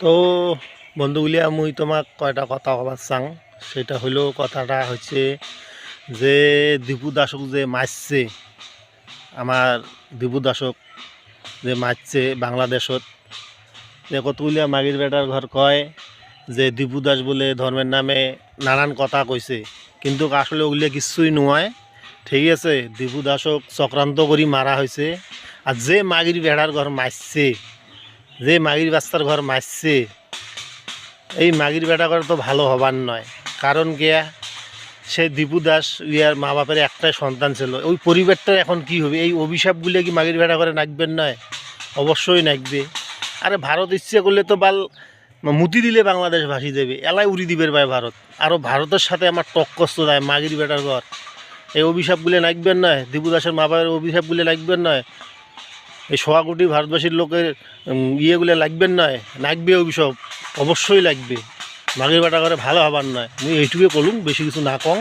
তো বন্ধুগুলিয়া মুই তোমাক কয়টা কথা কবার চাং। সেটা হইল, কথাটা হচ্ছে যে দীপু দাসক যে মারছে, আমার দীপু দাসক যে মারছে বাংলাদেশত, যে কতগুলিয়া মাগির বেটার ঘর কয় যে দীপু দাস বলে ধর্মের নামে নানান কথা কইছে, কিন্তু আসলে ওগুলিয়া কিছুই নয়। ঠিক আছে, দীপু দাসক চক্রান্ত করি মারা হয়েছে। আর যে মাগির বেড়ার ঘর মারছে, যে মাগির বাচ্চার ঘর মারছে, এই মাগির বেটা করে তো ভালো হবার নয়। কারণ গিয়া সে দীপু দাস ইয়ার মা বাপের একটাই সন্তান ছিল, ওই পরিবারটার এখন কি হবে? এই অভিশাপগুলো কি মাগির বেটা করে নাকবেন নয়? অবশ্যই নাকবে। আরে ভারত ইচ্ছে করলে তো বাল মুতি দিলে বাংলাদেশ ভাসি দেবে, এলাই উড়ি দিবের ভাই ভারত। আরও ভারতের সাথে আমার টক্কস্ত দেয় মাগির বেটার ঘর। এই অভিশাপগুলো নাকবেন নয়, দীপু দাসের মা বাপের অভিশাপগুলো নাকবেন নয়, এই সোয়া কোটি ভারতবাসীর লোকের ইয়েগুলো লাগবেন নয়, নাকবে অভিশাপ, অবশ্যই লাগবে। মাগির বেটা করে ভালো হবার নয়। মুই এইটুকুই বলুম, বেশি কিছু না কম।